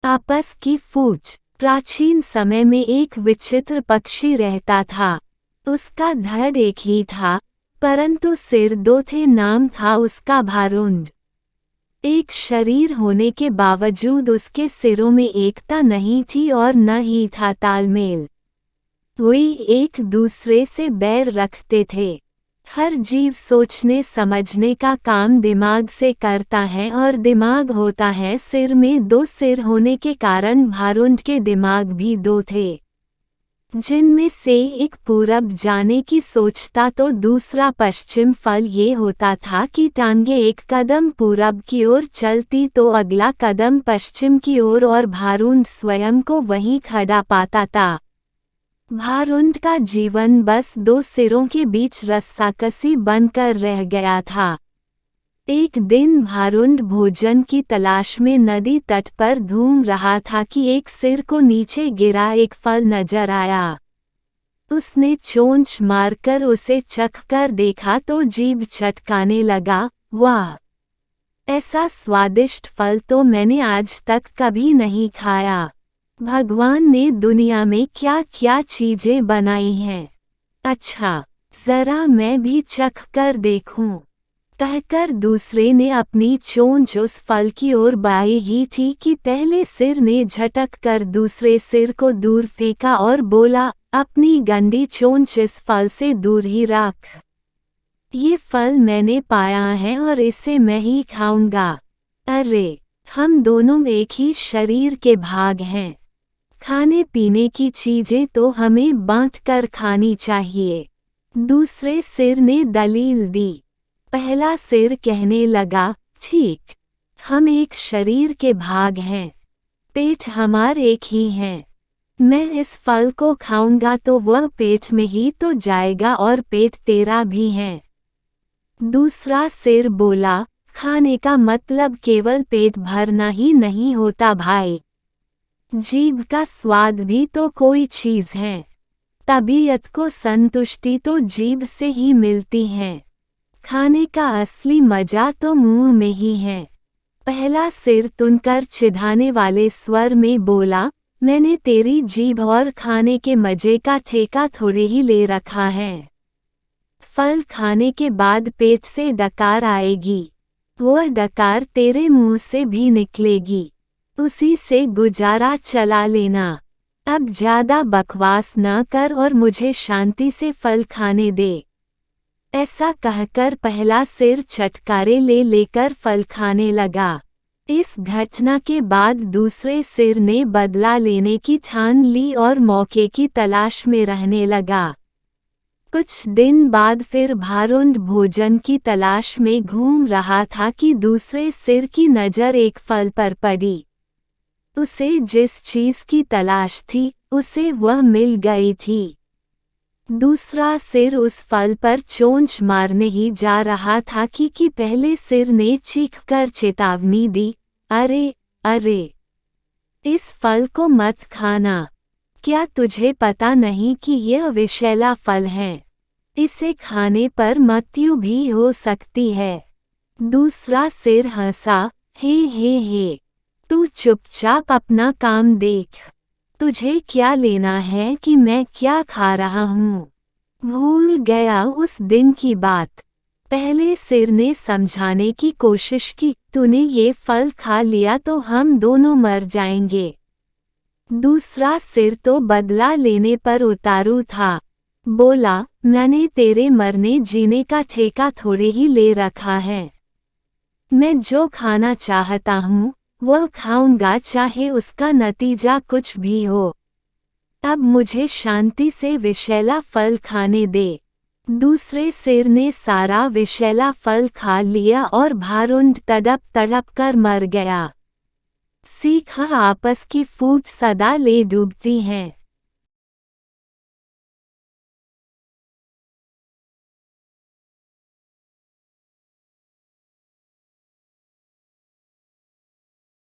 आपस की फूट। प्राचीन समय में एक विचित्र पक्षी रहता था। उसका धड़ एक ही था, परंतु सिर दो थे। नाम था उसका भारुंड। एक शरीर होने के बावजूद उसके सिरों में एकता नहीं थी और न ही था तालमेल। वे एक दूसरे से बैर रखते थे। हर जीव सोचने समझने का काम दिमाग से करता है और दिमाग होता है सिर में। दो सिर होने के कारण भारुंड के दिमाग भी दो थे, जिनमें से एक पूरब जाने की सोचता तो दूसरा पश्चिम। फल ये होता था कि टांगे एक कदम पूरब की ओर चलती तो अगला कदम पश्चिम की ओर, और भारुंड स्वयं को वहीं खड़ा पाता था। भारुंड का जीवन बस दो सिरों के बीच रस्साकसी बनकर रह गया था। एक दिन भारुंड भोजन की तलाश में नदी तट पर घूम रहा था कि एक सिर को नीचे गिरा एक फल नजर आया। उसने चोंच मारकर उसे चखकर देखा तो जीभ चटकाने लगा। वाह, ऐसा स्वादिष्ट फल तो मैंने आज तक कभी नहीं खाया। भगवान ने दुनिया में क्या क्या चीजें बनाई हैं। अच्छा, जरा मैं भी चख कर देखूं, कहकर दूसरे ने अपनी चोंच उस फल की ओर बढ़ाई ही थी कि पहले सिर ने झटक कर दूसरे सिर को दूर फेंका और बोला, अपनी गंदी चोंच इस फल से दूर ही रख। ये फल मैंने पाया है और इसे मैं ही खाऊंगा। अरे, हम दोनों एक ही शरीर के भाग हैं। खाने पीने की चीजें तो हमें बांटकर खानी चाहिए। दूसरे सिर ने दलील दी। पहला सिर कहने लगा, ठीक, हम एक शरीर के भाग हैं। पेट हमारे एक ही हैं। मैं इस फल को खाऊंगा तो वह पेट में ही तो जाएगा और पेट तेरा भी है। दूसरा सिर बोला, खाने का मतलब केवल पेट भरना ही नहीं होता भाई। जीभ का स्वाद भी तो कोई चीज है। तबीयत को संतुष्टि तो जीभ से ही मिलती है। खाने का असली मजा तो मुंह में ही है। पहला सिर तुनकर चिढ़ाने वाले स्वर में बोला, मैंने तेरी जीभ और खाने के मजे का ठेका थोड़े ही ले रखा है। फल खाने के बाद पेट से डकार आएगी, वह डकार तेरे मुंह से भी निकलेगी। उसी से गुजारा चला लेना। अब ज्यादा बकवास न कर और मुझे शांति से फल खाने दे। ऐसा कहकर पहला सिर चटकारे ले लेकर फल खाने लगा। इस घटना के बाद दूसरे सिर ने बदला लेने की ठान ली और मौके की तलाश में रहने लगा। कुछ दिन बाद फिर भारुंड भोजन की तलाश में घूम रहा था कि दूसरे सिर की नजर एक फल पर पड़ी। उसे जिस चीज की तलाश थी उसे वह मिल गई थी। दूसरा सिर उस फल पर चोंच मारने ही जा रहा था कि पहले सिर ने चीखकर चेतावनी दी, अरे अरे, इस फल को मत खाना। क्या तुझे पता नहीं कि यह विषैला फल है? इसे खाने पर मृत्यु भी हो सकती है। दूसरा सिर हंसा, हे, तू चुपचाप अपना काम देख। तुझे क्या लेना है कि मैं क्या खा रहा हूँ? भूल गया उस दिन की बात। पहले सिर ने समझाने की कोशिश की, तूने ये फल खा लिया तो हम दोनों मर जाएंगे। दूसरा सिर तो बदला लेने पर उतारू था। बोला, मैंने तेरे मरने जीने का ठेका थोड़े ही ले रखा है। मैं जो खाना चाहता हूँ वह खाऊंगा, चाहे उसका नतीजा कुछ भी हो। अब मुझे शांति से विषैला फल खाने दे। दूसरे सिर ने सारा विषैला फल खा लिया और भारुंड तड़प तड़प कर मर गया। सीखा, आपस की फूट सदा ले डूबती हैं।